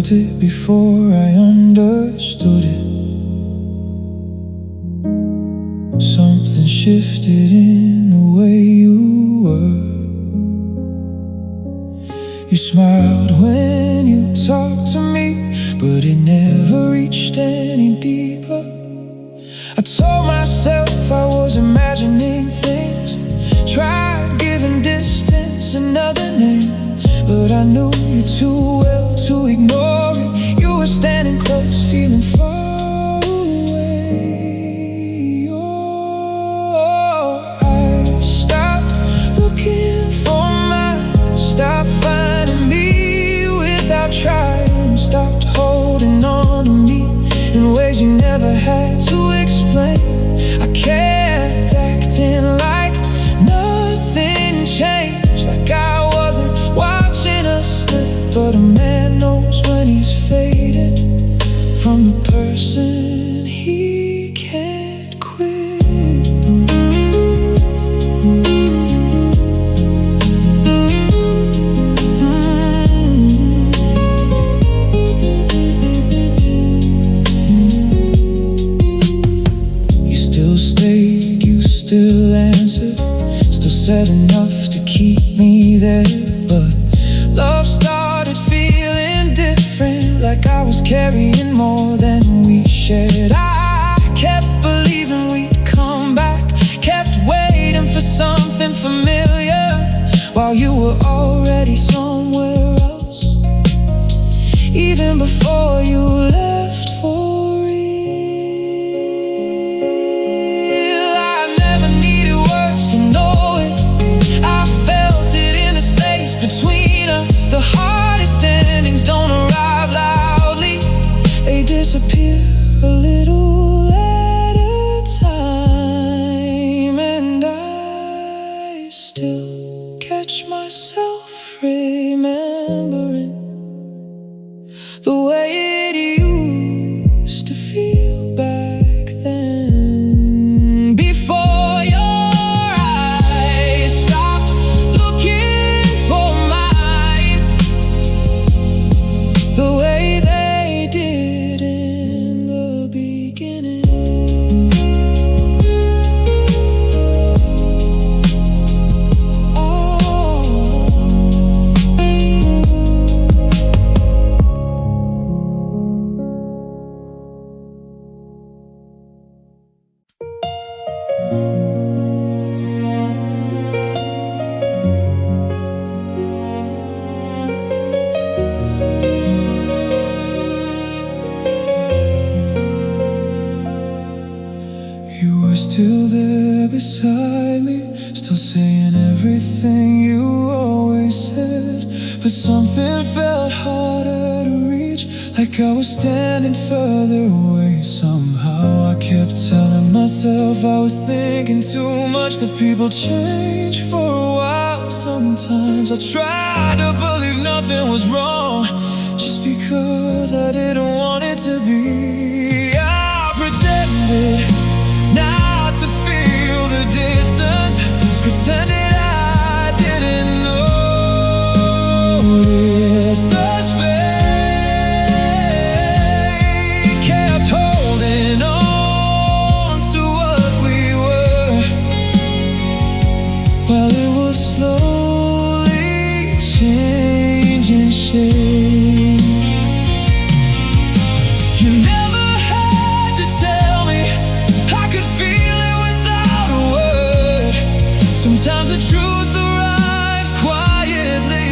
felt it before I understood it. Something shifted in the way you were. You smiled when you talked to me, but it never reached any deeper. I told myself I was imagining things, tried giving distance another name, but I knew you too well to ignore it. You were standing close, feeling far away. Oh, I stopped looking for mine, stopped finding me without trying, stopped holding on to me in ways you never had to explain. I kept acting like nothing changed, like I wasn't watching us slip. But a man knows when he's faded from the person he can't quit. You still stayed, you still answered, still said enough to keep me there. But love started feeling different, like I was carrying more than we shared. I kept believing we'd come back, kept waiting for something familiar, while you were already somewhere else, even before you left for real. I never needed words to know it, I felt it in the space between us. The hardest endings don't arrive loudly, they disappear a little at a time. And I still catch myself remembering the way it used to feel back then, before your eyes stopped looking for mine, the way they did in the beginning. You were still there beside me, still saying everything you always said. But something felt harder to reach, like I was standing further away. Somehow I kept telling myself I was thinking too much, that people change for a while. Sometimes I tried to believe nothing was wrong, just because I didn't want it to be. I pretended not to feel the distance, pretended I didn't notice us fake, kept holding on to what we were, while it was slowly changing shape. You never had to tell me, I could feel it without a word. Sometimes the truth arrives quietly,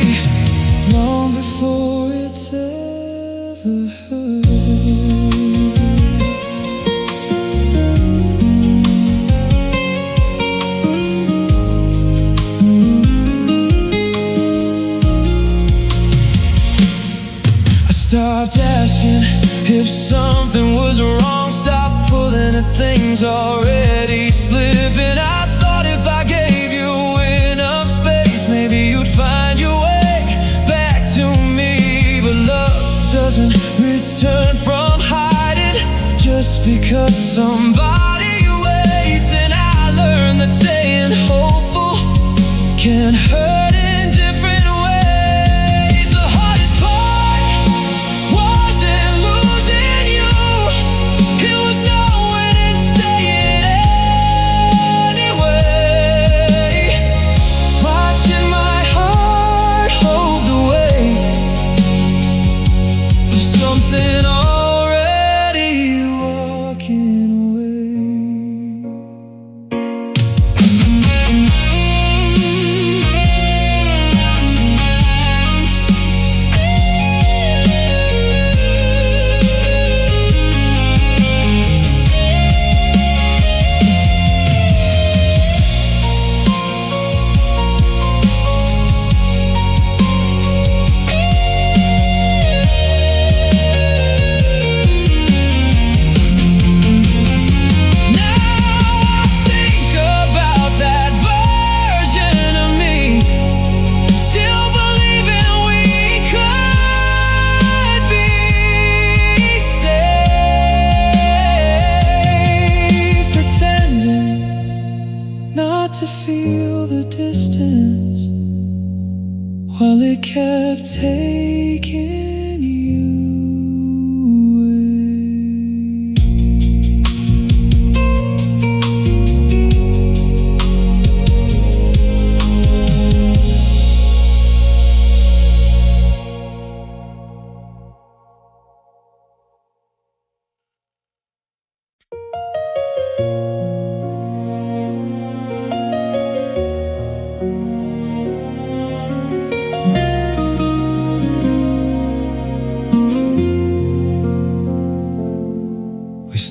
long before it's ever heard. I stopped asking if something was wrong, stopped pulling at things already slipping. I thought if I gave you enough space, maybe you'd find your way back to me. But love doesn't return from hiding, just because somebody waits. And I learned that staying hopeful can hurt in different ways. The hardest part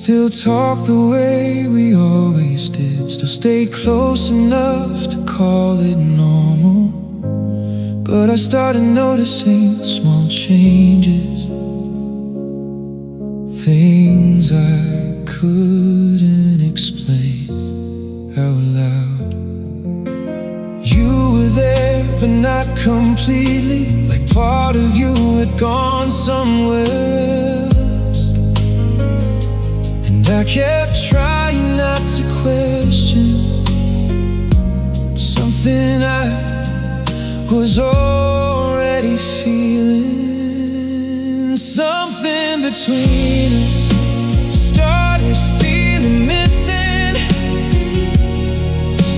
still talk the way we always did, still stay close enough to call it normal. But I started noticing small changes, things I couldn't explain out loud. You were there, but not completely, like part of you had gone somewhere else. And I kept trying not to question something I was already feeling. Something between us started feeling missing,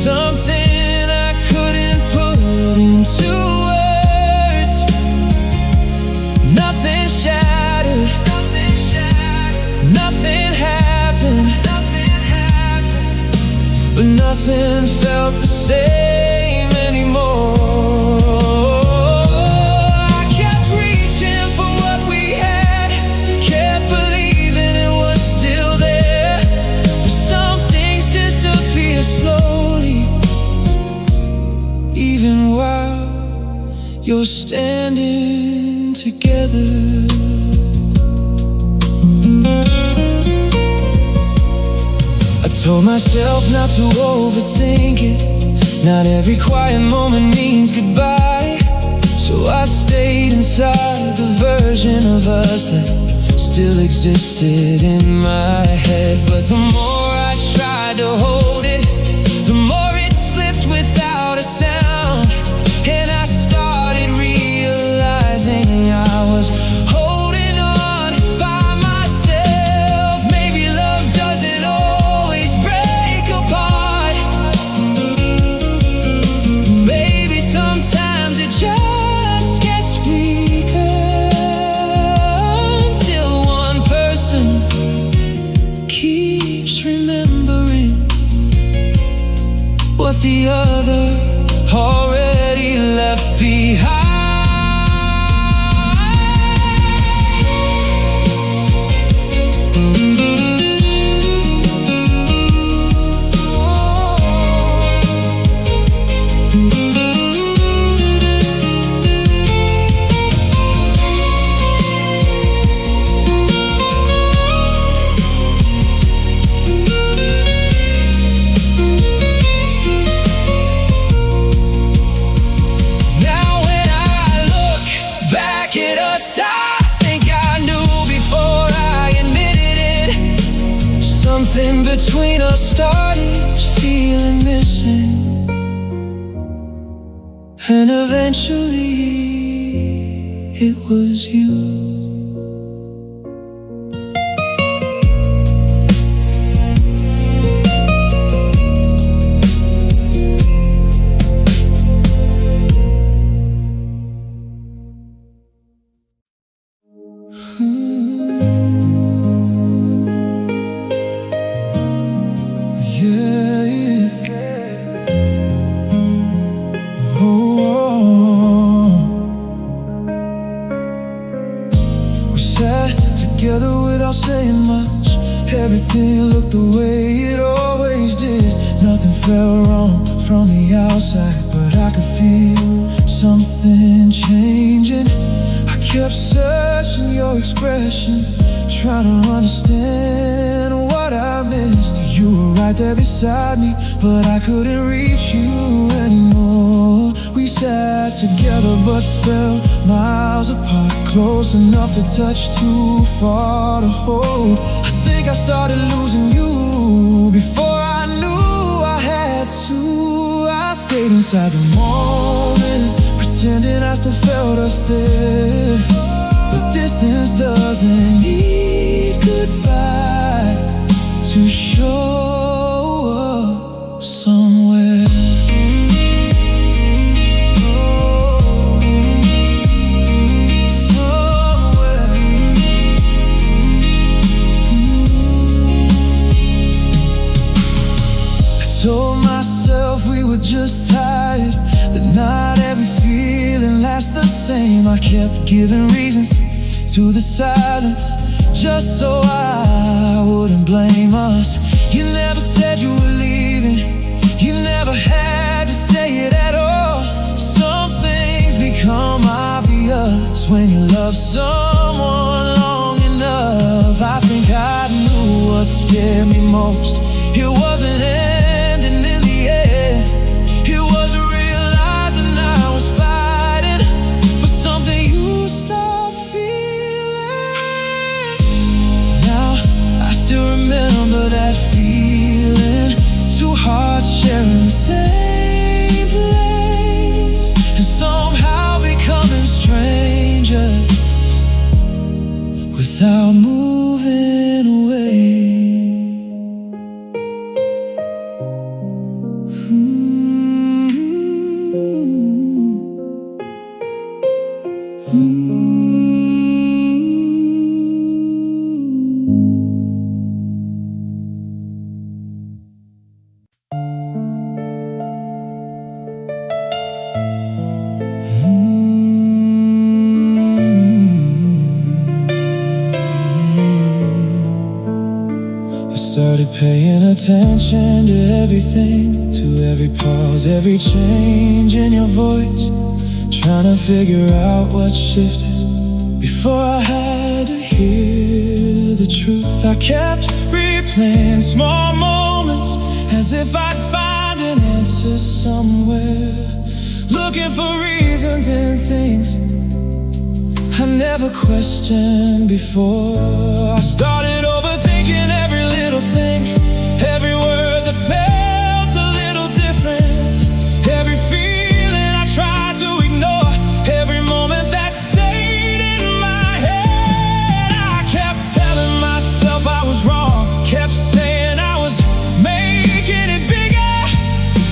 something I couldn't put into words. Nothing shattered, nothing happened, but nothing felt the same anymore. You're standing together. I told myself not to overthink it. Not every quiet moment means goodbye. So I stayed inside the version of us that still existed in my head. But the more I tried to hold it, the more it slipped without a sound. And I I was holding on by myself. Maybe love doesn't always break apart. Maybe sometimes it just gets weaker, until one person keeps remembering what the other already left behind. Something between us started feeling missing, and eventually it was you. Together without saying much, everything looked the way it always did. Nothing felt wrong from the outside, but I could feel something changing. I kept searching your expression, trying to understand what I missed. You were right there beside me, but I couldn't reach you anymore. We sat together but felt miles apart, close enough to touch, too far to hold. I think I started losing you before I knew I had to. I stayed inside the moment, pretending I still felt us there. But distance doesn't need goodbye to show up somewhere. Told myself we were just tired, that not every feeling lasts the same. I kept giving reasons to the silence, just so I wouldn't blame us. You never said you were leaving, you never had to say it at all. Some things become obvious when you love someone long enough. I think I knew what scared me most. It wasn't ending in the end, it was realizing I was fighting for something you stopped feeling. Now I still remember that feeling, two hearts sharing the same place, and somehow becoming strangers without moving away. Started paying attention to everything, to every pause, every change in your voice, trying to figure out what shifted before I had to hear the truth. I kept replaying small moments as if I'd find an answer somewhere, looking for reasons in things I never questioned before. I started overthinking every little thing, every word that felt a little different, every feeling I tried to ignore, every moment that stayed in my head. I kept telling myself I was wrong, kept saying I was making it bigger,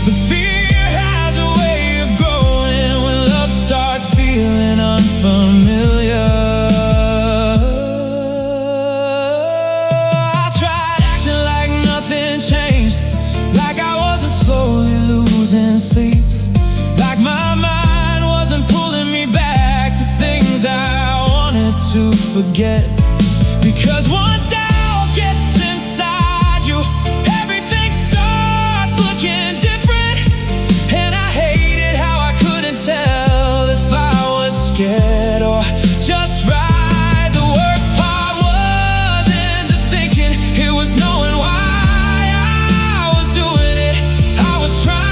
but fear has a way of growing when love starts feeling unfamiliar. Sleep, like my mind wasn't pulling me back to things I wanted to forget. Because once doubt gets inside you, everything starts looking different. And I hated how I couldn't tell if I was scared or just right. The worst part wasn't the thinking, it was knowing why I was doing it. I was trying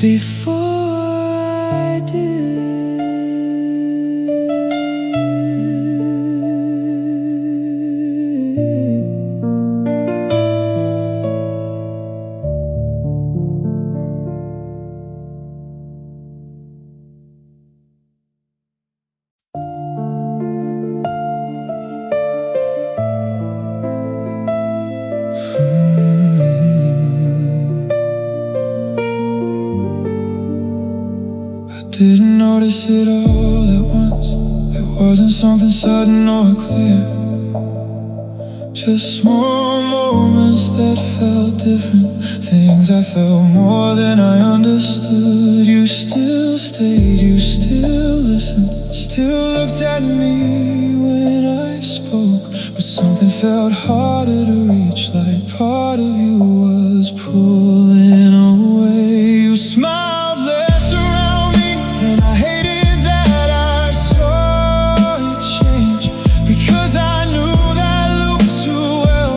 before I did. Didn't notice it all at once. It wasn't something sudden or clear, just small moments that felt different, things I felt more than I understood. You still stayed, you still listened, still looked at me when I spoke, but something felt harder to reach, like part of you was pulling away. You smiled less around me, and I hated that I saw it change, because I knew that look too well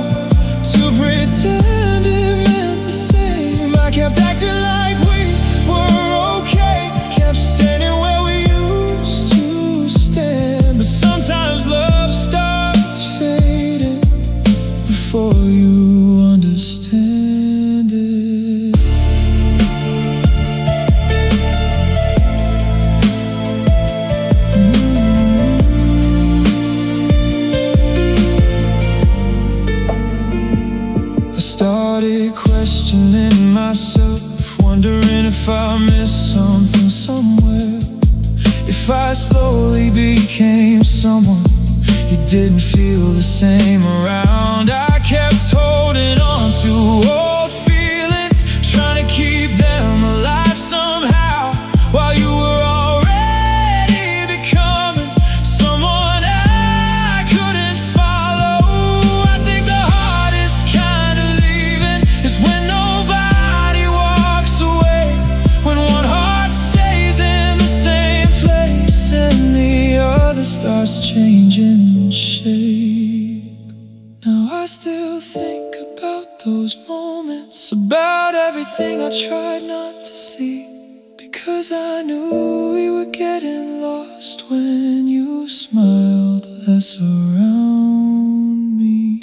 to pretend it meant the same. I kept acting like we were okay, kept standing where we used to stand, but sometimes love starts fading before you understand it. I started questioning myself, wondering if I missed something if I slowly became someone you didn't feel the same around. I kept holding on to old feelings, trying to keep them alive somehow, while you were already becoming someone I couldn't follow. I think the hardest kind of leaving is when nobody walks away, when one heart stays in the same place and the other starts changing shape. Now I still think about those moments, about everything I tried not to see, because I knew we were getting lost when you smiled less around me.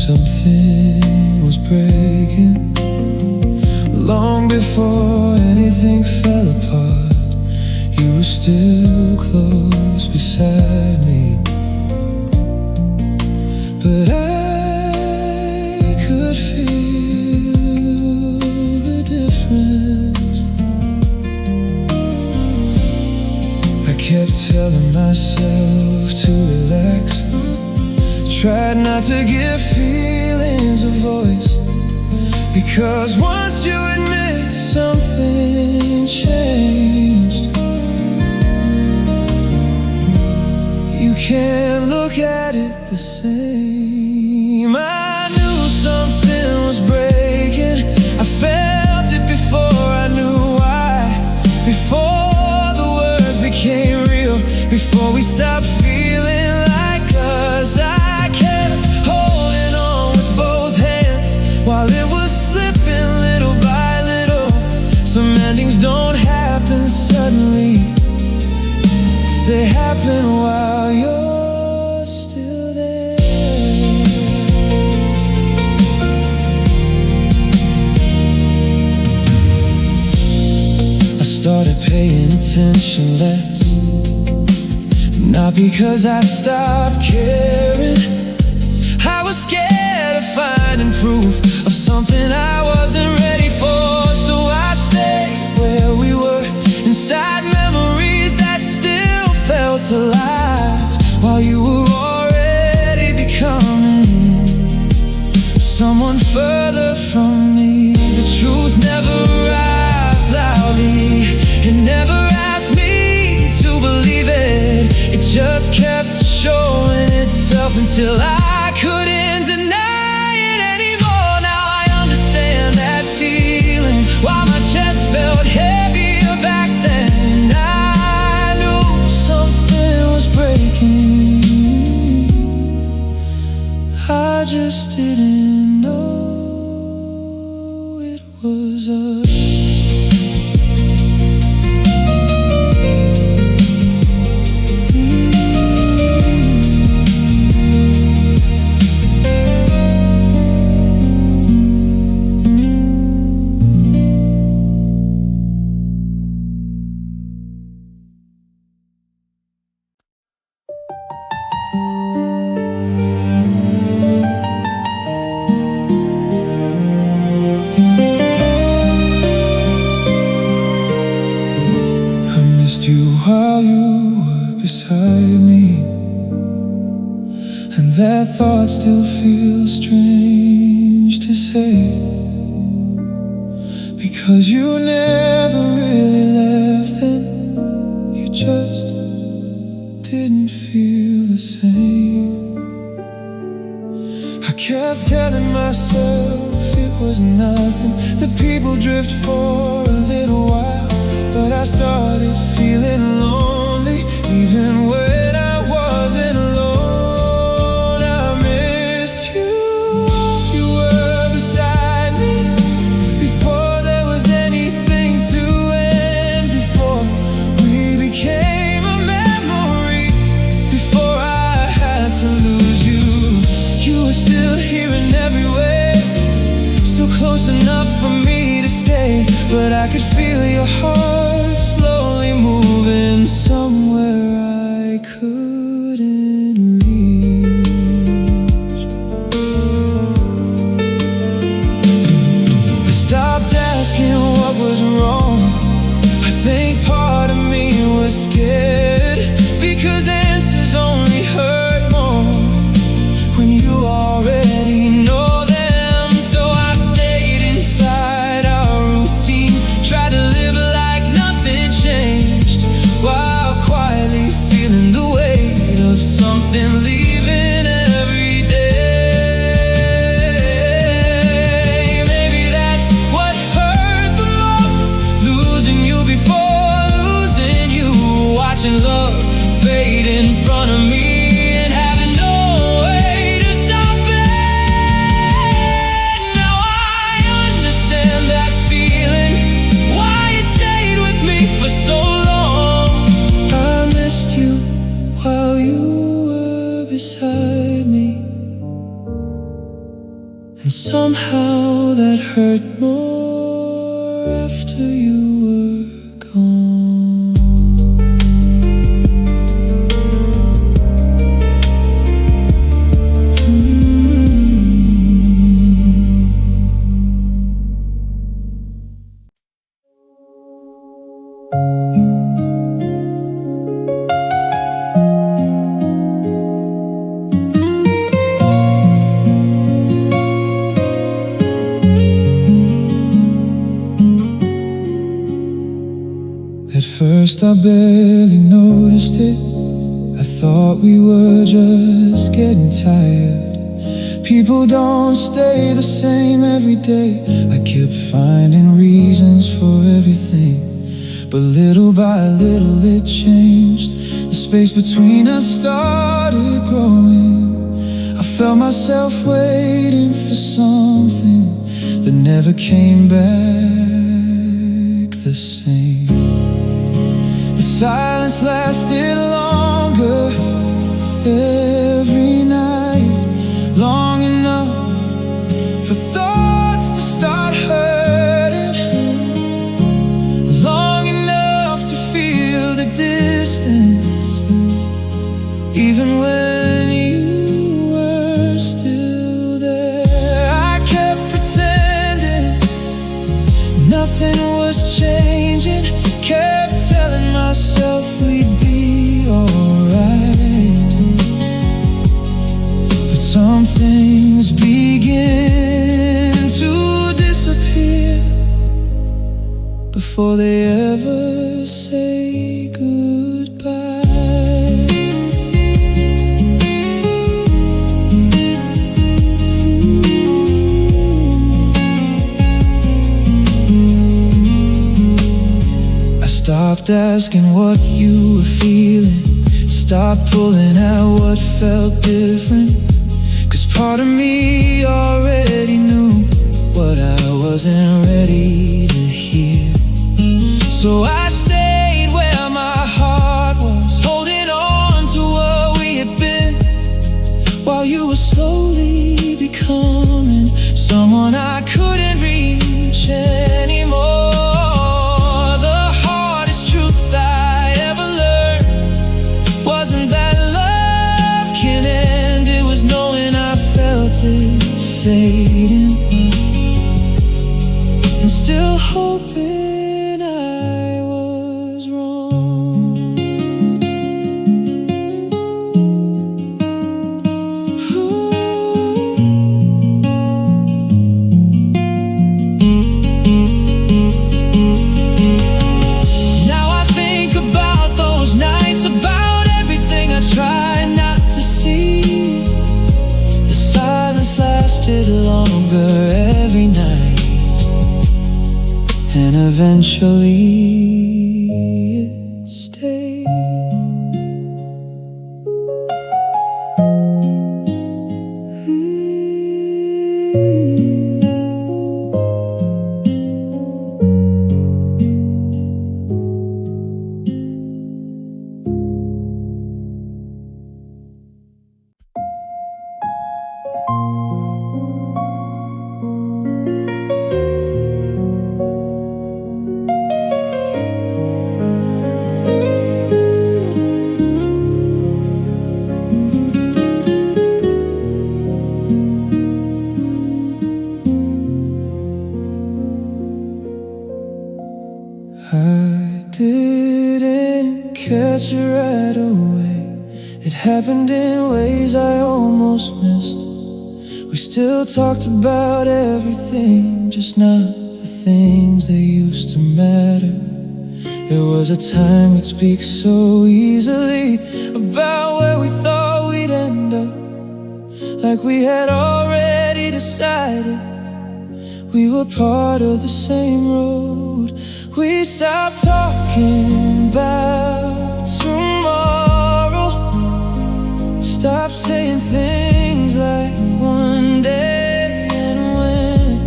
Something was breaking long before anything fell apart. You were still close beside me, but I could feel the difference. I kept telling myself to relax, tried not to give feelings a voice, because once you admit something changed, you can't look at it the same. I knew something was breaking, I felt it before I knew why, before the words became real, before we stopped feeling like us. I kept holding on with both hands while it was slipping little by little. Some endings don't happen suddenly, they happen while you're still there. I started paying attention less, not because I stopped caring. I was scared of finding proof of something I wasn't ready for. So I stayed where we were, inside memories that still felt alive, while you were already becoming someone further from me. The truth never arrived loudly, it never asked me to believe it. It just kept showing itself until I couldn't deny it anymore. Now I understand that feeling, why my chest felt heavier back then. I knew something was breaking, I just didn't know it was us. You while you were beside me, and that thought still feels strange to say, because you never really left then, you just didn't feel the same. I kept telling myself it was nothing, that people drift for a little while, but I started feeling lonely, even when I wasn't alone. I missed you, you were beside me, before there was anything for me to stay, but I could feel your heart slowly moving somewhere I couldn't reach. I stopped asking what was wrong. I think part of me was scared, because answers only hurt more when you already know them. So I stayed inside our routine, tried to live like nothing changed, while quietly feeling the weight of something leaving every day. Maybe that's what hurt the most, losing you before losing you, watching love fade in front of me and having no way to stop it. Now I understand that feeling, why it stayed with me for so long. I missed you while you were beside me, and somehow that hurt more after you were gone. At first I barely noticed it. I thought we were just getting tired. People don't stay the same every day. I kept finding reasons for everything, but little by little it changed. The space between us started growing. I felt myself waiting for something that never came back the same. The silence lasted longer every night, long enough for thoughts to start hurting, long enough to feel the distance, even when you were still there. I kept pretending nothing was changing, kept telling myself we'd be alright, but some things begin to disappear before they ever say goodbye. Stopped asking what you were feeling, stopped pulling at what felt different, 'cause part of me already knew what I wasn't ready to hear. So I stayed where my heart was, holding on to what we had been, while you were slowly becoming someone I couldn't reach anymore. Fading, and still hoping I was wrong. Now I think about those nights, about everything I tried not to see. The silence lasted longer every night, and eventually it stayed. happened in ways I almost missed. We still talked about everything, just not the things that used to matter. There was a time we'd speak so easily about where we thought we'd end up, like we had already decided we were part of the same road. We stopped talking about tomorrow, stopped saying things like one day and when,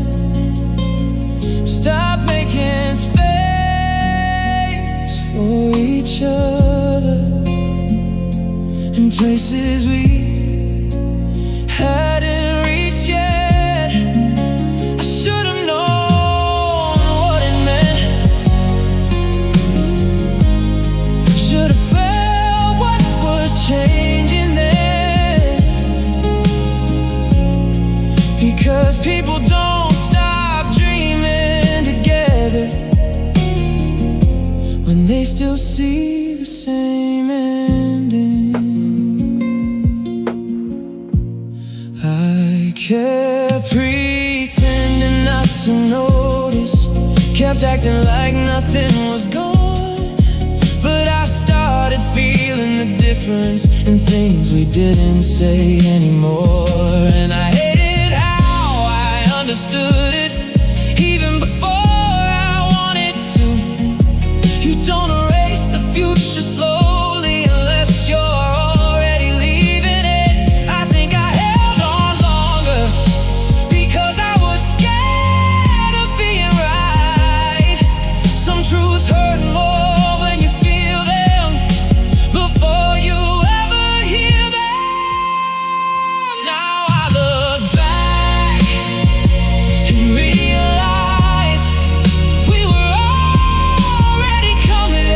stopped making space for each other in places we hadn't reached yet. I should have known what it meant, should have felt what was changing then, because people don't stop dreaming together when they still see the same ending. I kept pretending not to notice, kept acting like nothing was gone, but I started feeling the difference in things we didn't say anymore. And I hated how I understood it even before I wanted to. You don't erase the future slowly unless you're already leaving it. I think I held on longer because I was scared of being right. Some truths hurt more when you feel them before you ever hear them. Now I look back and realize we were already coming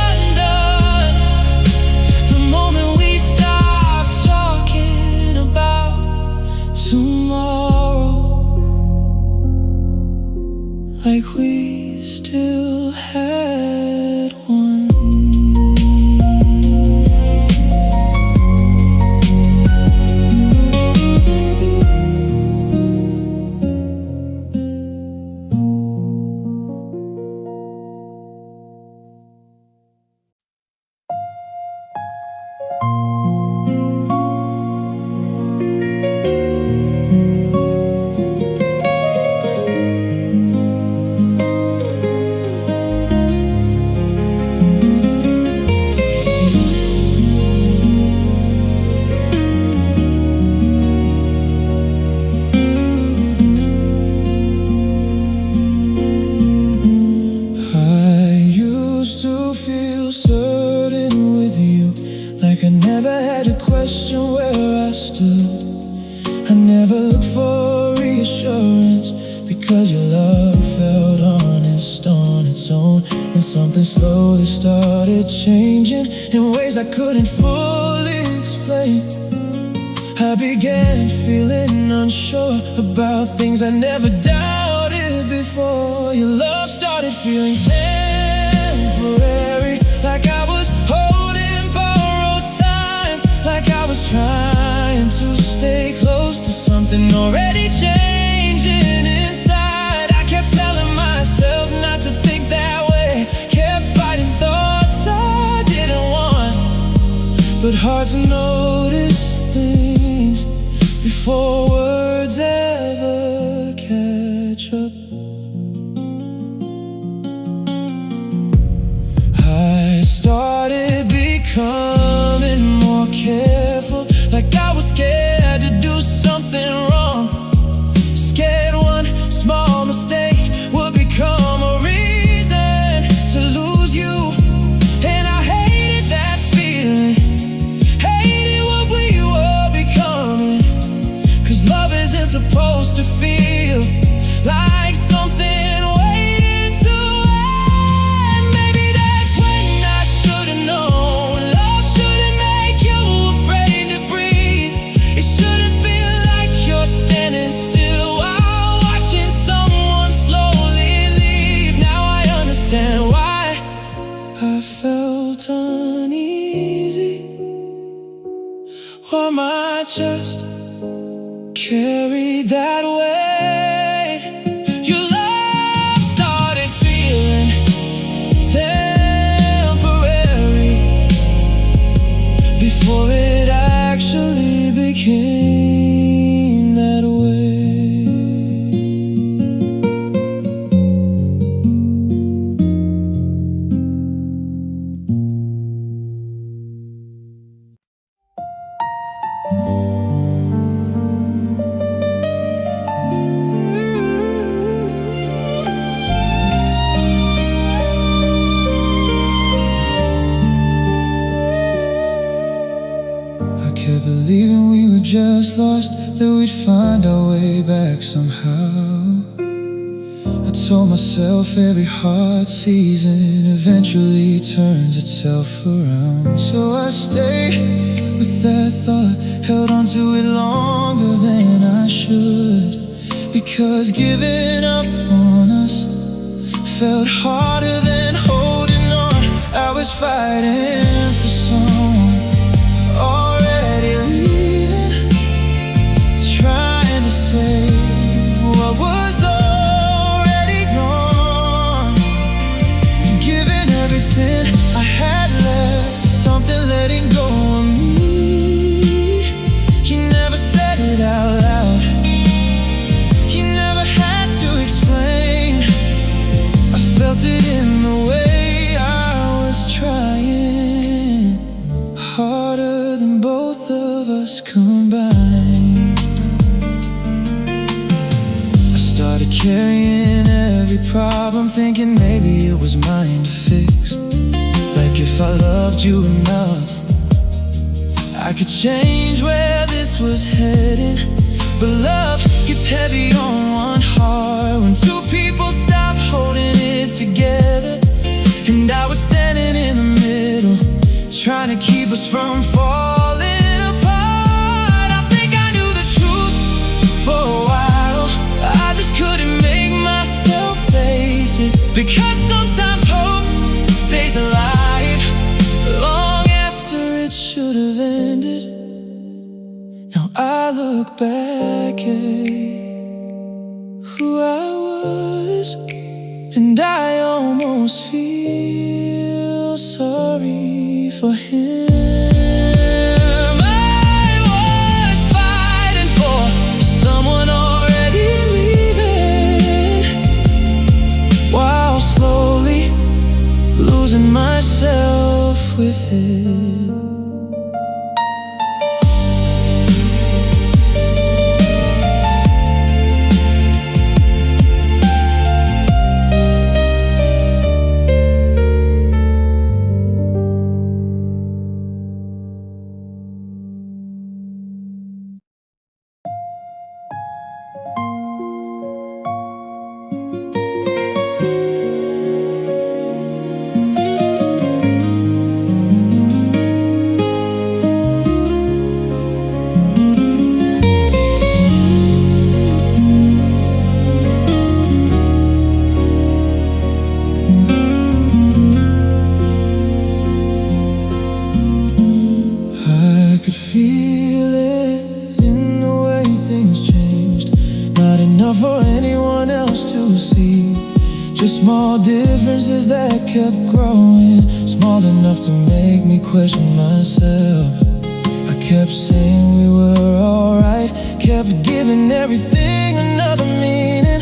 undone the moment we stopped talking about tomorrow, like we still had one. I used to feel certain with you, like I never had to question where I stood. I never looked for reassurance because your love felt honest on its own. And something slowly started changing in ways I couldn't fully explain. I began feeling unsure about things I never doubted before. Your love started feeling temporary, like I was holding borrowed time, like I was trying to stay close to something already changing inside. I kept telling myself not to think that way, kept fighting thoughts I didn't want, but hard to notice things before words ever catch up. I started becoming more careful, like I was scared to do something wrong, scared one small mistake would become a reason to lose you. And I hated that feeling, hated what we were becoming, 'cause love isn't supposed to feel like something waiting to end. Maybe that's when I should've known love shouldn't make you afraid to breathe. It shouldn't feel like you're standing still while watching someone slowly leave. Now I understand why I felt uneasy. carried that way. Your love started feeling temporary before it actually became that way. I kept believing we were just lost, that we'd find our way back somehow. I told myself every hard season eventually turns itself around. So I stayed with that thought, held on to it longer than I should, because giving up on us felt harder than holding on. I was fighting for someone already leaving, trying to save what was already gone, giving everything I had left to something letting go of me. You never said it out loud, you never had to explain. I felt it in the way I was trying, harder than both of us combined. I started carrying every problem, thinking maybe it was mine to fix. Like if I loved you enough, I could change where this was heading. But love gets heavy on one heart when two people stop holding it together. And I was standing in the middle, trying to keep us from falling apart. I think I knew the truth for a while, I just couldn't make myself face it, because sometimes hope stays alive long after it should have ended. Now I look back at who I was, and I almost feel sorry for him. I was fighting for someone already leaving, while slowly losing myself with it. I could feel it in the way things changed, not enough for anyone else to see. Just small differences that kept growing, small enough to make me question myself. I kept saying we were alright, kept giving everything another meaning,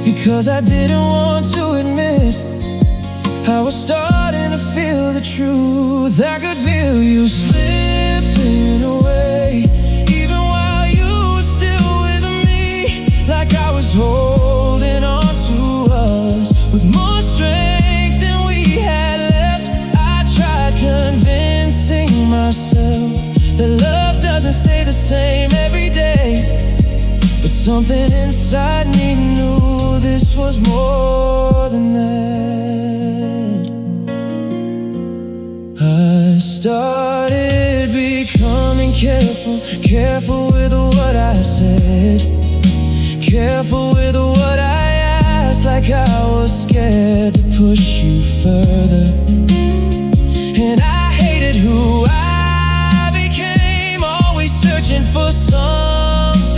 because I didn't want to admit I was starting to feel the truth. I could feel you slipping away, even while you were still with me. Like I was holding on to us with more strength than we had left. I tried convincing myself that love doesn't stay the same every day, but something inside me knew this was more than that. I started becoming careful with what I said, careful with what I asked, like I was scared to push you further. And I hated who I became, always searching for something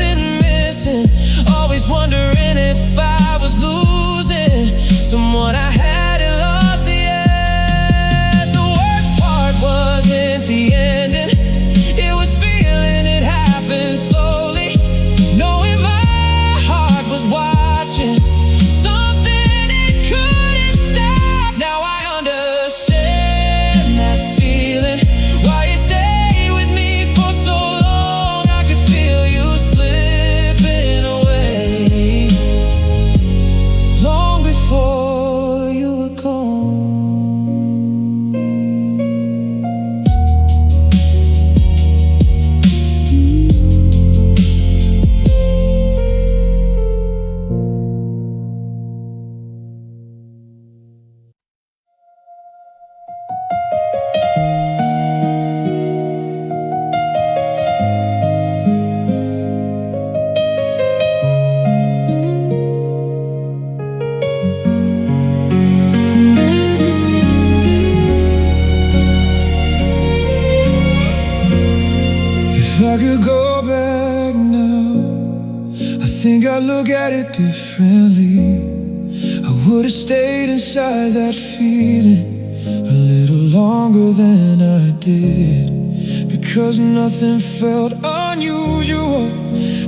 think I look at it differently. I would've stayed inside that feeling a little longer than I did, because nothing felt unusual,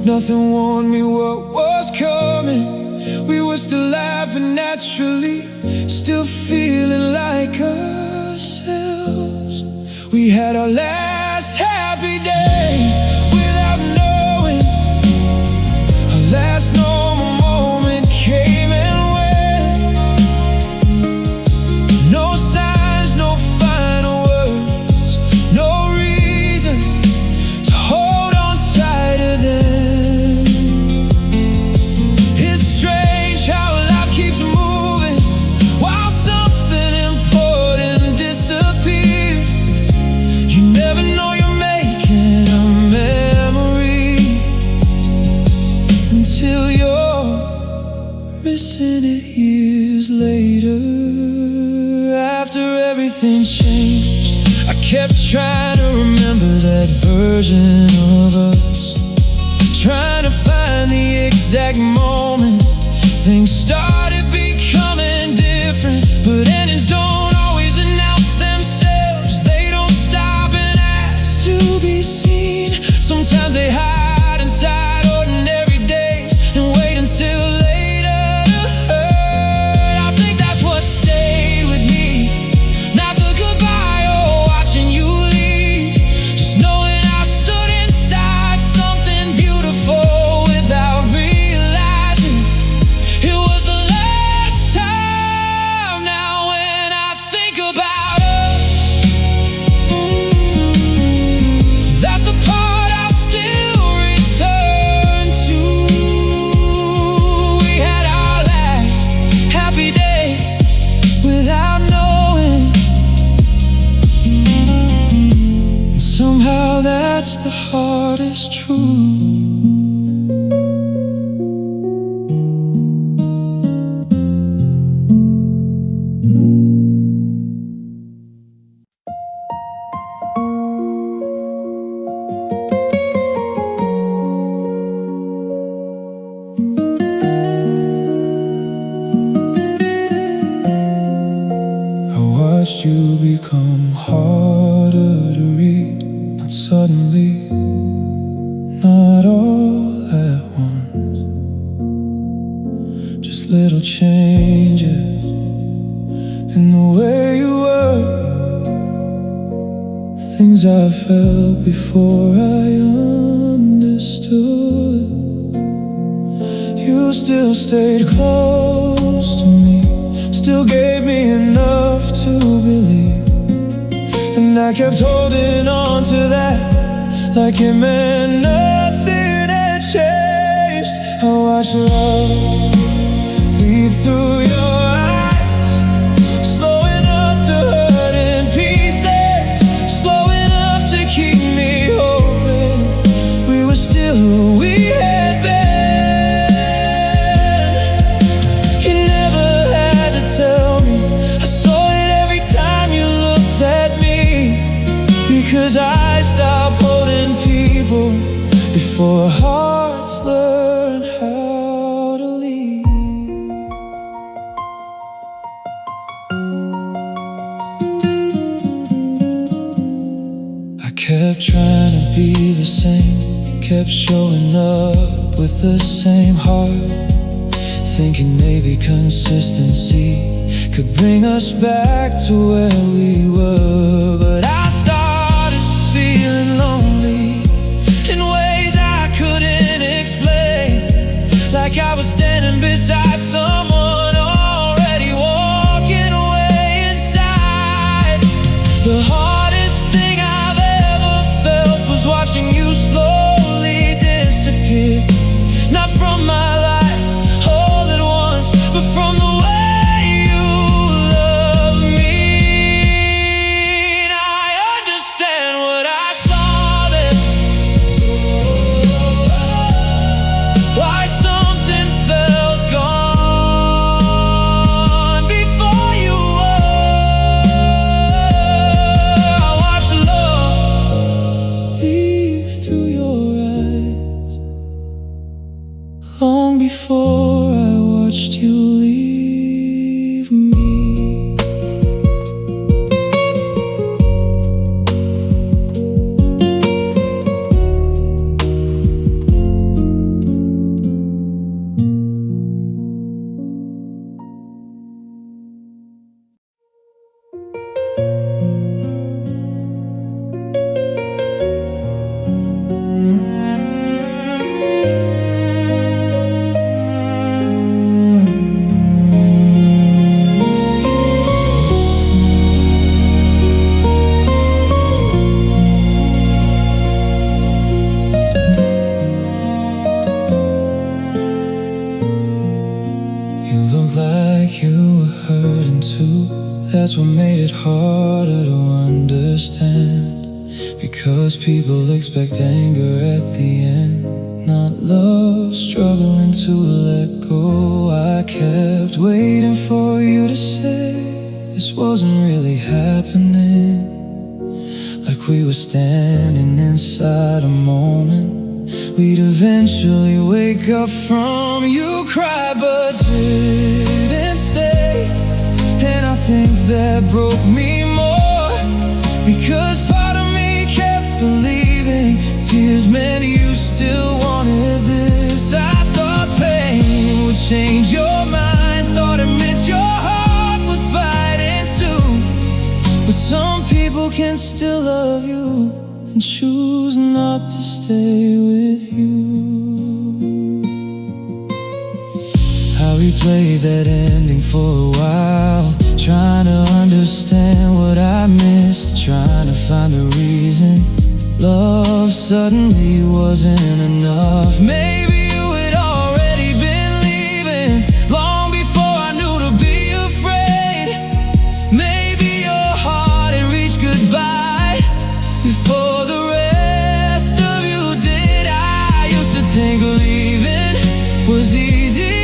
nothing warned me what was coming. We were still laughing naturally, still feeling like ourselves. We had our last happy day without knowing. Our last normal moment came and went. No signs, no final words, no reason to hold on tighter than. It's strange how life keeps moving while something important disappears. You never know you're making a memory until you're missing it years later. After everything changed, I kept trying to remember that version of us, trying to find the exact moment things started becoming different. But endings don't always announce themselves, they don't stop and ask to be seen. Sometimes they hide inside ordinary days and wait until later to hurt. I think that's what stayed with me, not the goodbye or watching you leave, just knowing I stood inside something beautiful without realizing it was the last time. Now when I think about us, that's the part I still return to. We had our last happy day without knowing, and somehow that's the hardest truth. I watched you become harder to read, not suddenly, not all at once, just little changes in the way you were, things I felt before I understood. You still stayed close to me, still gave me enough to believe, and I kept holding on to that like it meant nothing had changed. I watched love lead through your eyes, slow enough to hurt in pieces, slow enough to keep me hoping we were still who we had been. You never had to tell me, I saw it every time you looked at me, because I stopped holding people before hearts learned how to leave. I kept trying to be the same, kept showing up with the same heart, thinking maybe consistency could bring us back to where we were. But I started feeling lonely in ways I couldn't explain, like I was standing beside someone already walking away inside. The hardest thing I've ever felt was watching you slowly disappear, not from my life all at once, but from the way you love me. And I long before I watched you leave me. You look like you were hurting too. That's what made it harder to understand. Because people expect anger at the end, not love struggling to let go. I kept waiting for you to say this wasn't really happening, like we were standing inside a moment we'd eventually wake up from. You cried but didn't stay, and I think that broke me more, because part of me kept believing tears meant you still wanted this. I thought pain would change your mind, thought it meant your heart was fighting too. But some people can still love you and choose not to stay with you. I replayed that ending for a while, trying to understand what I missed, trying to find a reason love suddenly wasn't enough. Maybe you had already been leaving long before I knew to be afraid. Maybe your heart had reached goodbye before the rest of you did. I used to think leaving was easy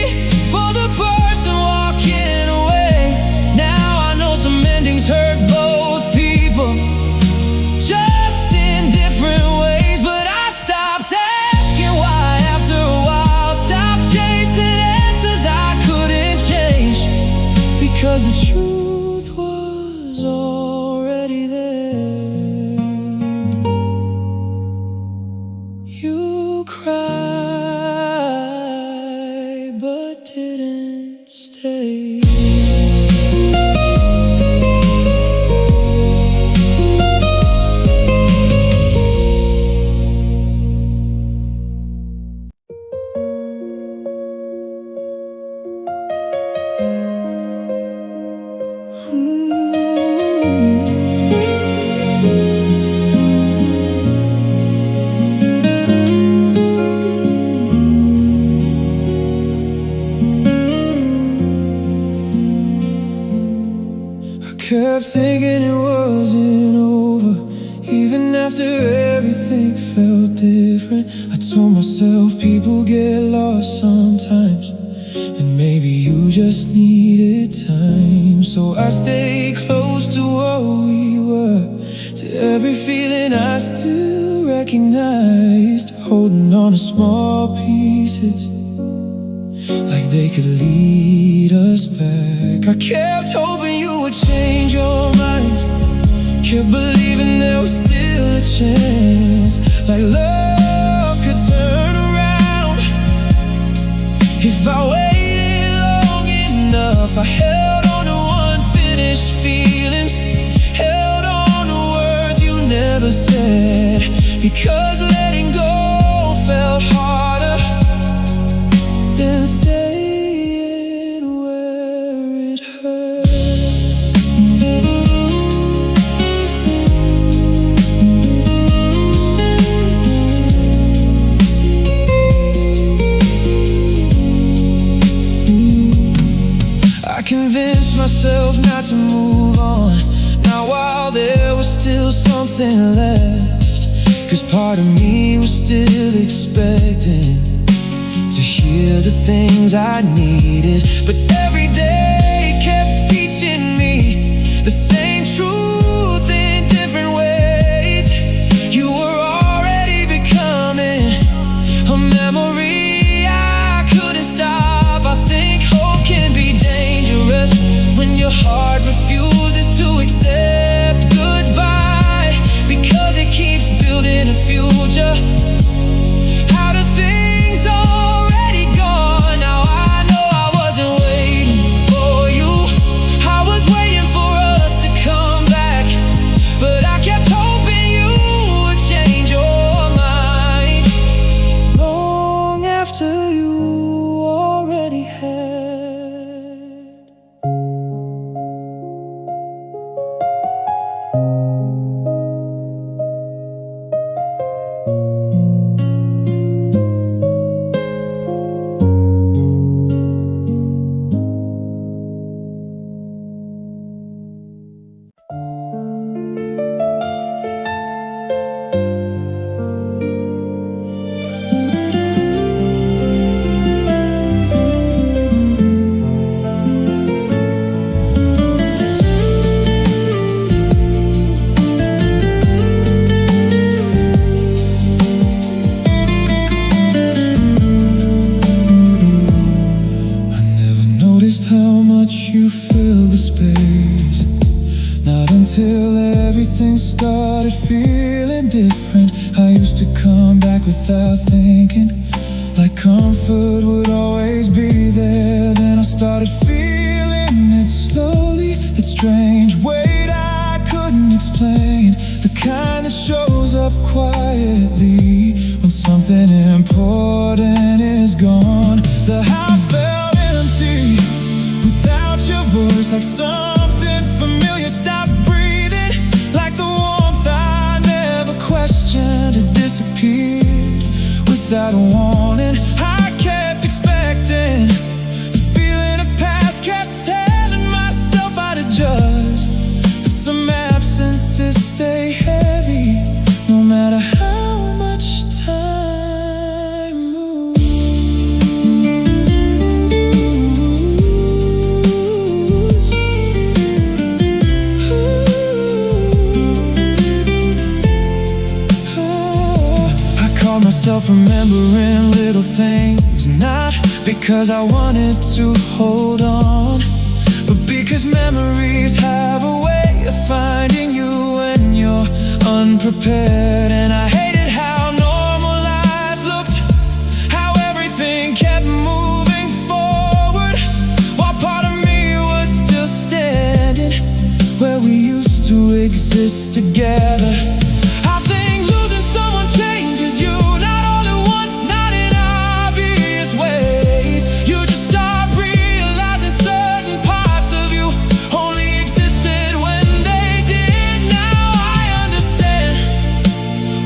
for the person walking away. Now I know some endings hurt both people, just in different ways. But I stopped asking why after a while, stopped chasing answers I couldn't change, because the truth was already there. You cried but didn't stay. Kept thinking it wasn't over, even after everything felt different. I told myself people get lost sometimes, and maybe you just needed time. So I stayed close to what we were, to every feeling I still recognized, holding on to small pieces like they could lead us back. I kept hoping you would change your mind, kept believing there was still a chance, like love could turn around if I waited long enough. I held on to unfinished feelings, held on to words you never said, because letting go felt harder than staying where it hurt. I convinced myself not to move on, not while there was still something left, 'cause part of me was still expecting to hear the things I needed. But every day kept teaching me the same truth in different ways. You were already becoming a memory I effort would always be there. Then I started feeling it slowly, that strange weight I couldn't explain, the kind that shows up quietly when something important is gone. The house felt empty without your voice, like something familiar stopped breathing, like the warmth I never questioned had disappeared without a warning. I kept expecting the feeling of past, kept telling myself I'd adjust, but some absences stay heavy no matter how much time moves. I caught myself remembering little things, not because I wanted to hold on, but because memories have a way of finding you when you're unprepared. And I hated how normal life looked, how everything kept moving forward, while part of me was still standing where we used to exist together. I think losing someone changes you, not all at once, not in obvious ways. You just start realizing certain parts of you only existed when they did. Now I understand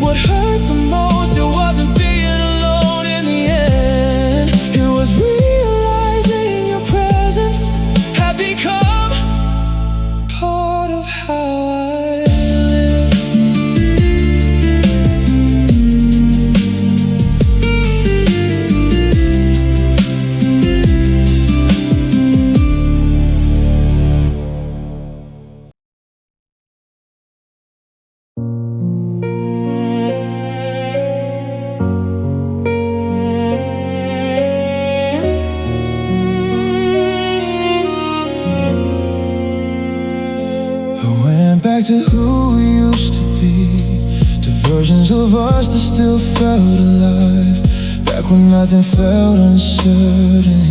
what hurt the most. It wasn't being alone in the end, it was realizing your presence had become part of how I live. I went back to who we used to be, to versions of us that still felt alive, back when nothing felt uncertain,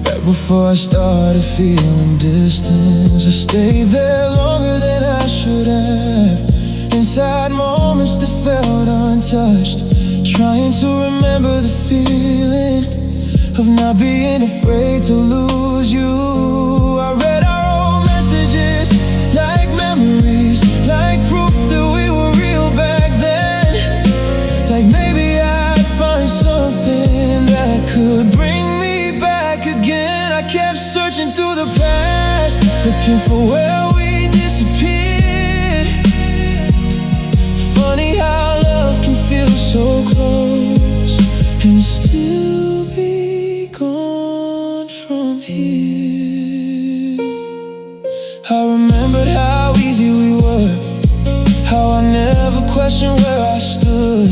back before I started feeling distance. I stayed there longer than I should have, inside moments that felt untouched, trying to remember the feeling of not being afraid to lose you. I read our old messages like memories, like proof that we were real back then, like maybe I'd find something that could bring me back again. I kept searching through the past, looking for where we disappeared. Funny how love can feel so close and still be gone from here. I remembered how easy we were, how I never questioned where I stood,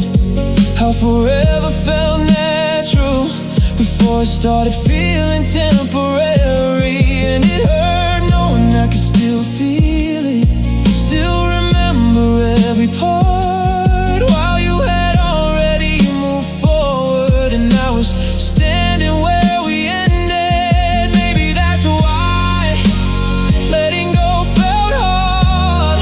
how forever felt natural before it started feeling temporary. And it hurt knowing I could still feel it, still remember every part, while you had already moved forward and I was standing where we ended. Maybe that's why letting go felt hard.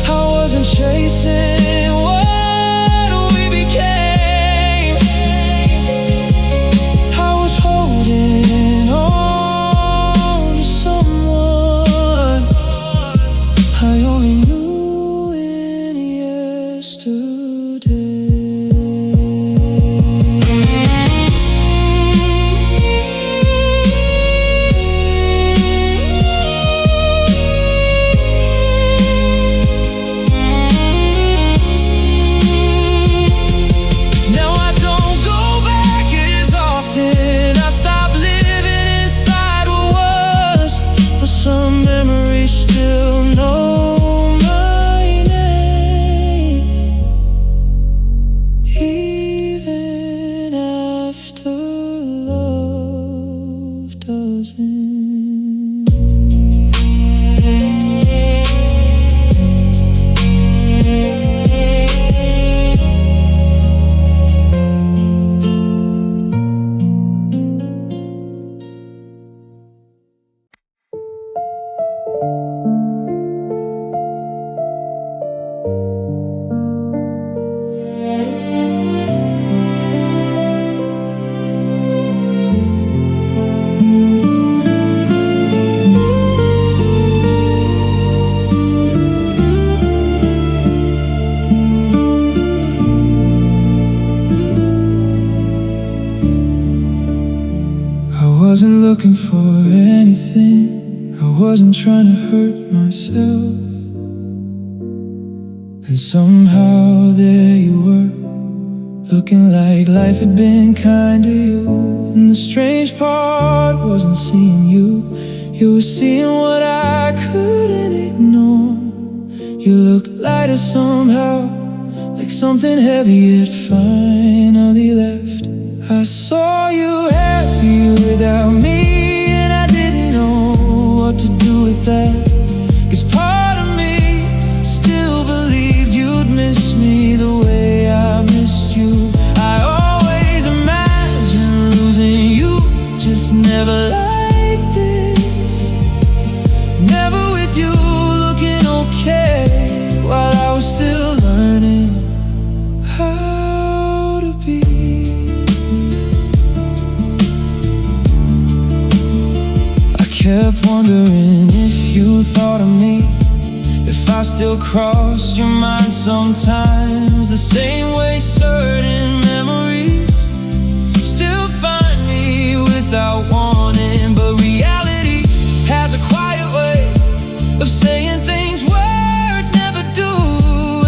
I wasn't chasing what we became, I was holding wasn't looking for anything, I wasn't trying to hurt myself. And somehow there you were, looking like life had been kind to you. And the strange part wasn't seeing you, you were seeing what I couldn't ignore. You looked lighter somehow, like something heavy had finally left. I saw you happy without me, and I didn't know what to do with that. 'Cause part of me still believed you'd miss me the way I missed you. I always imagined losing you, just never like this. Never with you looking okay, while I was still learning how to be. I kept wondering if you thought of me, if I still crossed your mind sometimes, the same way certain memories still find me without warning. But reality has a quiet way of saying things words never do.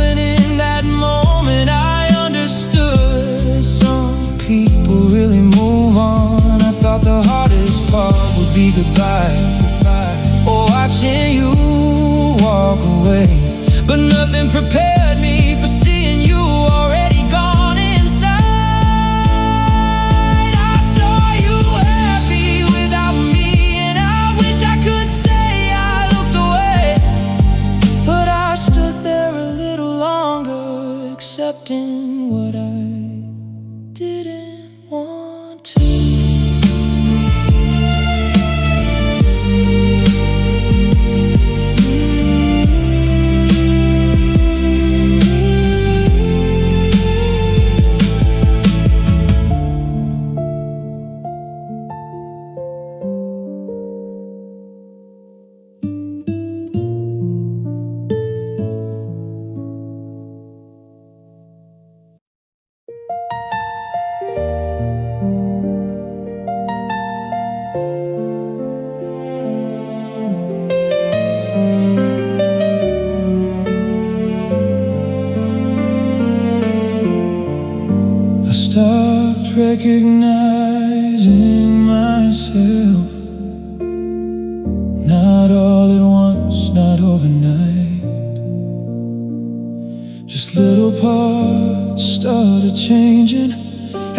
And in that moment I understood, some people really move on. I thought the hardest part would be goodbye, or watching you walk away. But nothing prepared me for seeing you already gone inside. I saw you happy without me, and I wish I could say I looked away. But I stood there a little longer, accepting what I didn't want to. Stopped recognizing myself, not all at once, not overnight. Just little parts started changing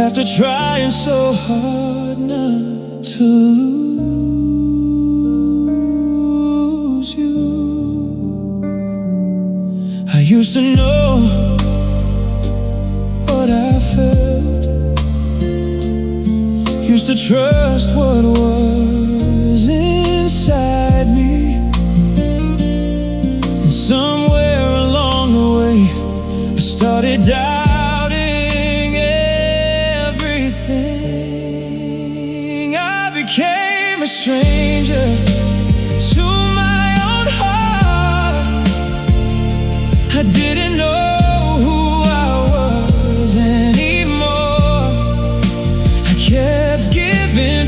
after trying so hard not to lose you. I used to know what I felt, used to trust what was inside me. And somewhere along the way I started doubting everything. I became a stranger to my own heart. I didn't know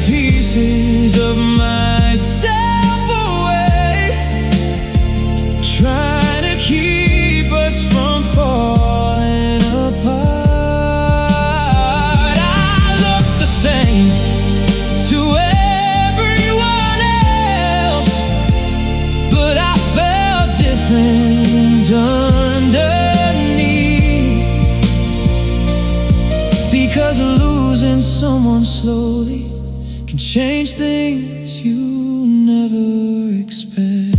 pieces of myself away, trying to keep us from falling apart. I looked the same to everyone else, but I felt different underneath, because losing someone slowly can change things you never expect.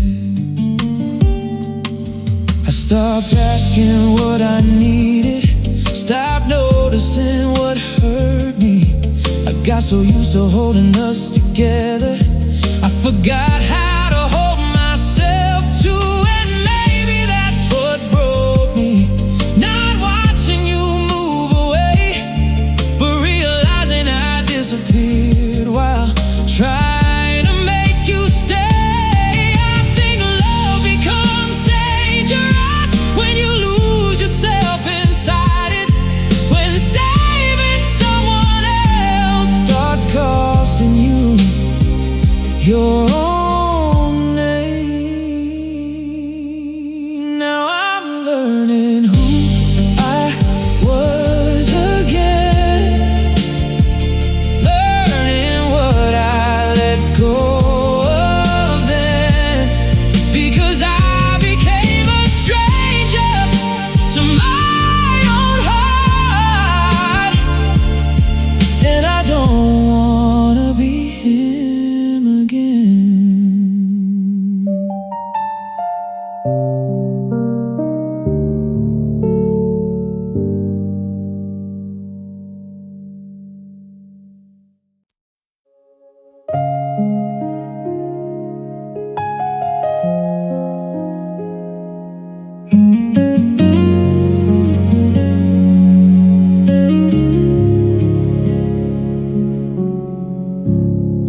I stopped asking what I needed, stopped noticing what hurt me. I got so used to holding us together, I forgot how to hold myself too. And maybe that's what broke me, not watching you move away, but realizing I disappeared while trying to make you stay. I think love becomes dangerous when you lose yourself inside it, when saving someone else starts costing you your own name. Now I'm learning who I was again, learning what I let go of then, because I became a stranger to my own heart, and I don't wanna be him again.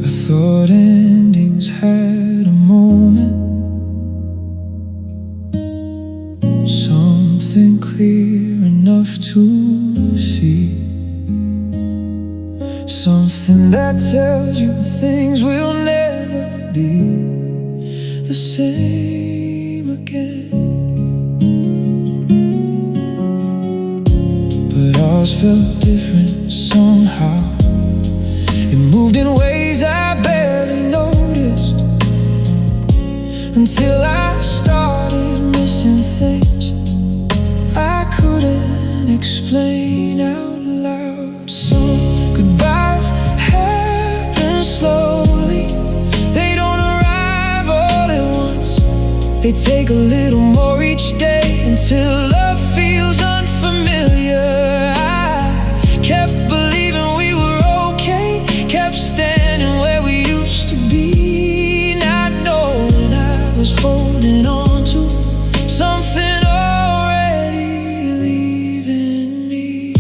I thought endings had a moment, something clear enough to see, something that tells you things will never be the same again. But ours felt different somehow. It moved in ways I barely noticed, until I started missing things I couldn't explain out loud. Some goodbyes happen slowly, they don't arrive all at once. They take a little more each day, until love feels unfamiliar. I kept believing we were okay, kept standing where we used to be, not knowing I was holding on to something already leaving me.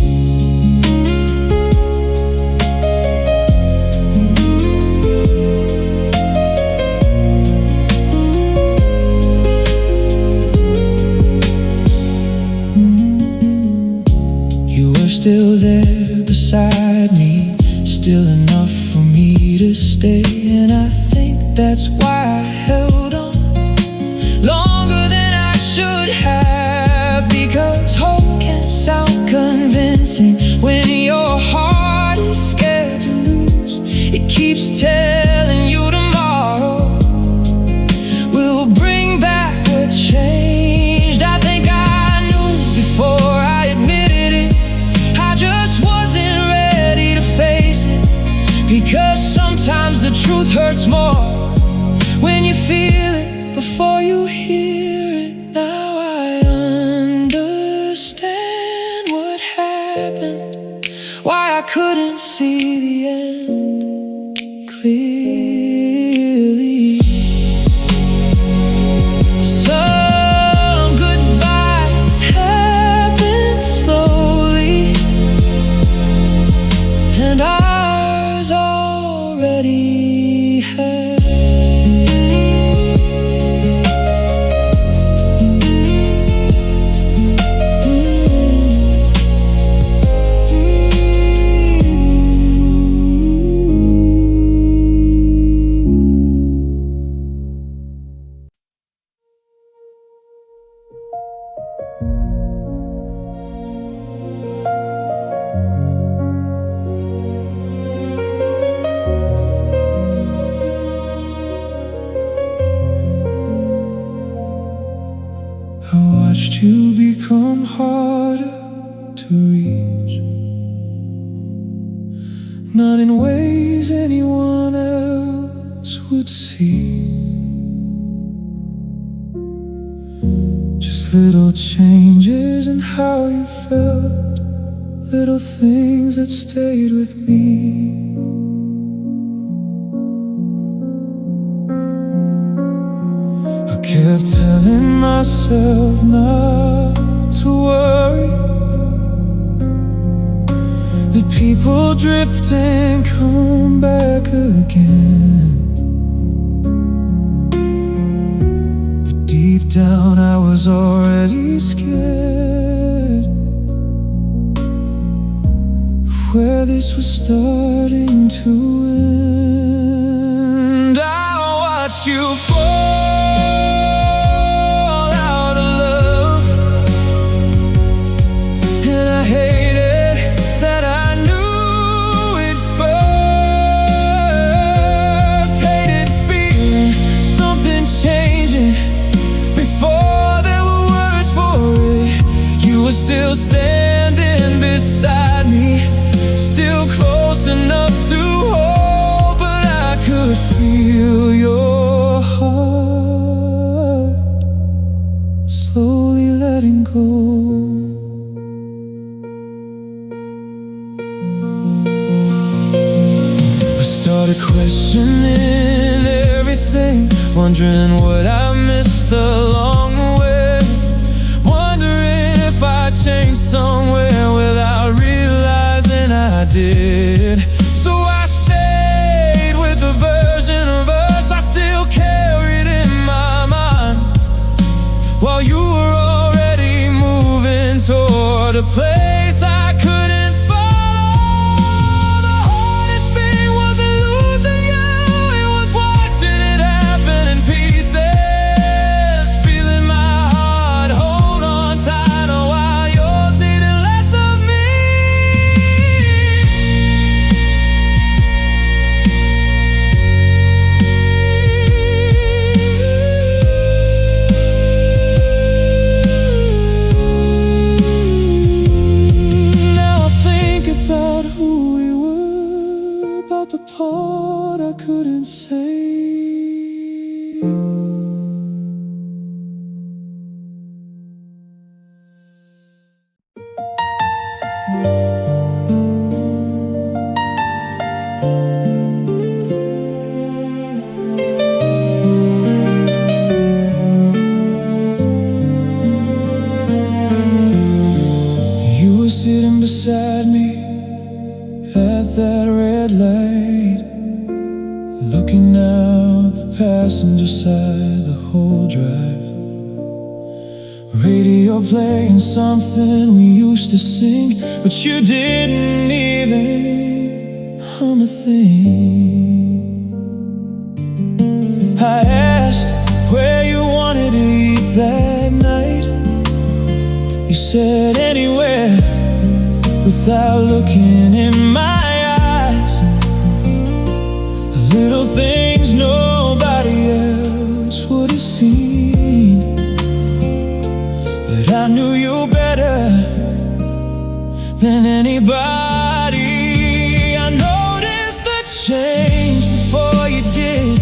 You were still there beside me, still enough for me to stay, and I think that's why I held on longer than I should have, because hope can sound convincing when your heart is scared to lose. It keeps telling you tomorrow will bring back what changed. I think I knew before I admitted it, I just wasn't ready to face it, because sometimes the truth hurts more when you feel it before you hear it. Now I understand what happened, why I couldn't see the end clearly. Some goodbyes happen slowly, and ours already have. I watched you become harder to reach, not in ways anyone else would see. Just little changes in how you felt, little things that stayed with me. I kept telling myself not to worry, that people drift and come back again. But deep down I was already scared of where this was starting to end. watched you fall out of love, and I hated that I knew it first. Hated feeling something changing before there were words for it. You were still standing beside me, still close enough to hold, but I could feel your heart slowly letting go. I started questioning everything, wondering what I missed along the way, wondering if I changed somewhere without realizing I did. So I stayed with the version of us I still carried in my mind, while you were already moving toward a place I couldn't follow. The hardest thing wasn't losing you, it was watching it happen in pieces, feeling my heart hold on tighter while yours needed less of me. Now I think about who we were, about the part I couldn't say. You were sitting beside me at that red light, looking out the passenger side the whole drive. Radio playing something we used to sing, but you didn't even hum a thing. I asked where you wanted to eat that night. You said anywhere, without looking in my eyes. Little things nobody else would have seen, but I knew you better than anybody. I noticed the change before you did,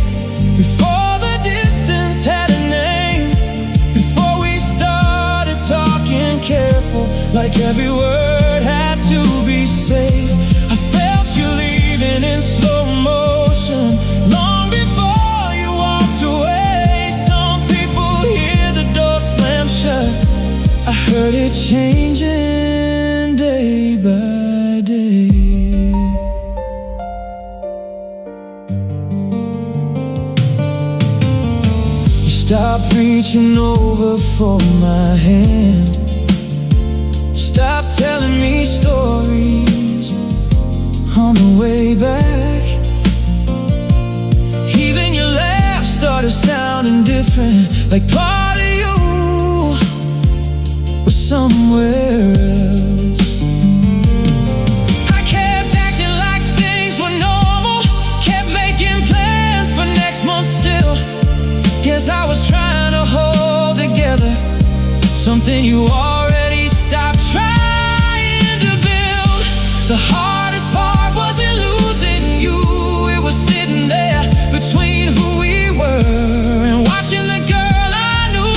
before the distance had a name, before we started talking careful, like every word had to be safe. I felt you leaving in slow motion, long before you walked away. Some people hear the door slam shut, I heard it changing day by day. You stopped reaching over for my hand, stop telling me stories on the way back. Even your laugh started sounding different, like part of you was somewhere else. I kept acting like things were normal, kept making plans for next month still. Guess I was trying to hold together something you already stopped trying to build. The hardest part wasn't losing you, it was sitting there between who we were and watching the girl I knew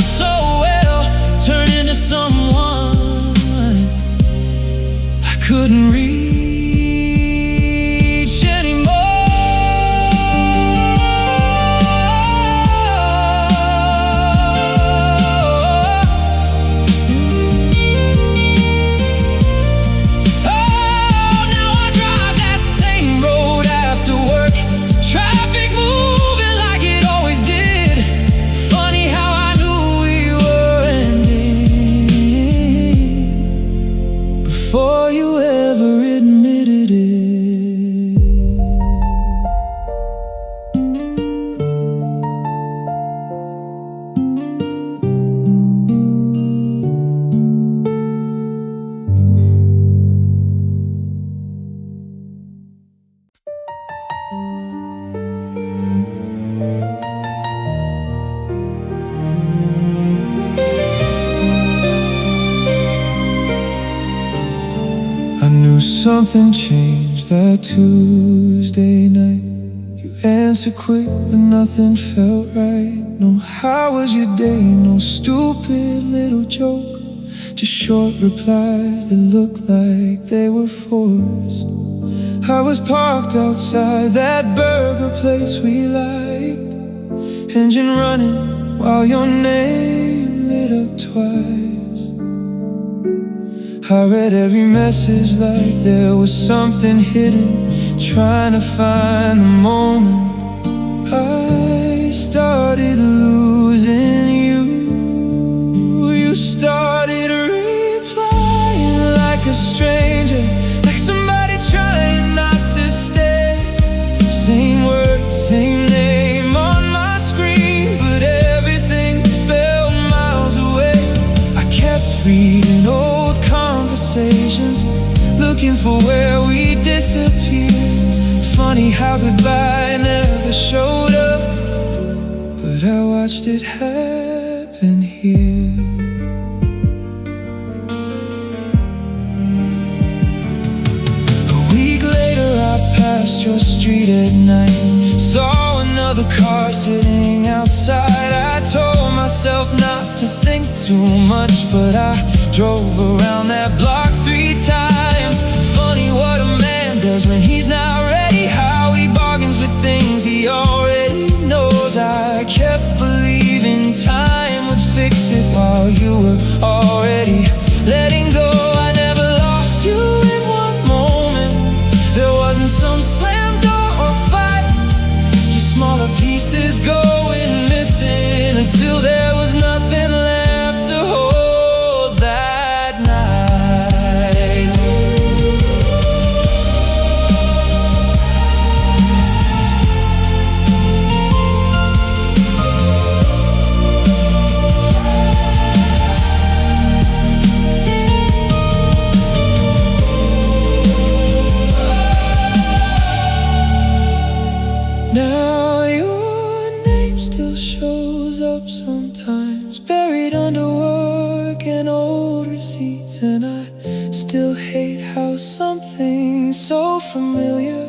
something changed that Tuesday night. You answered quick, but nothing felt right. No, how was your day? No stupid little joke. Just short replies that looked like they were forced. I was parked outside that burger place we liked, engine running while your name lit up twice. I read every message like there was something hidden, trying to find the moment I started losing you. You started replying like a stranger, like somebody trying not to stay. Same words, same name on my screen, but everything felt miles away. I kept reading old conversations, looking for where we disappeared. Funny how goodbye never showed up, but I watched it happen here. A week later I passed your street at night, saw another car sitting outside. I told myself not to think too much, but I drove around that block 3 times. Funny what a man does when he's not ready, how he bargains with things he already knows. I kept believing time would fix it while you were already letting go. I never lost you in one moment. There wasn't some slam door or fight, just smaller pieces going missing until there was nothing left to hold that night. Now your name still shows up sometimes, buried under work and old receipts. And I still hate how something so familiar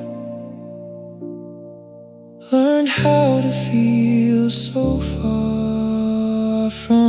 learned how to feel so far from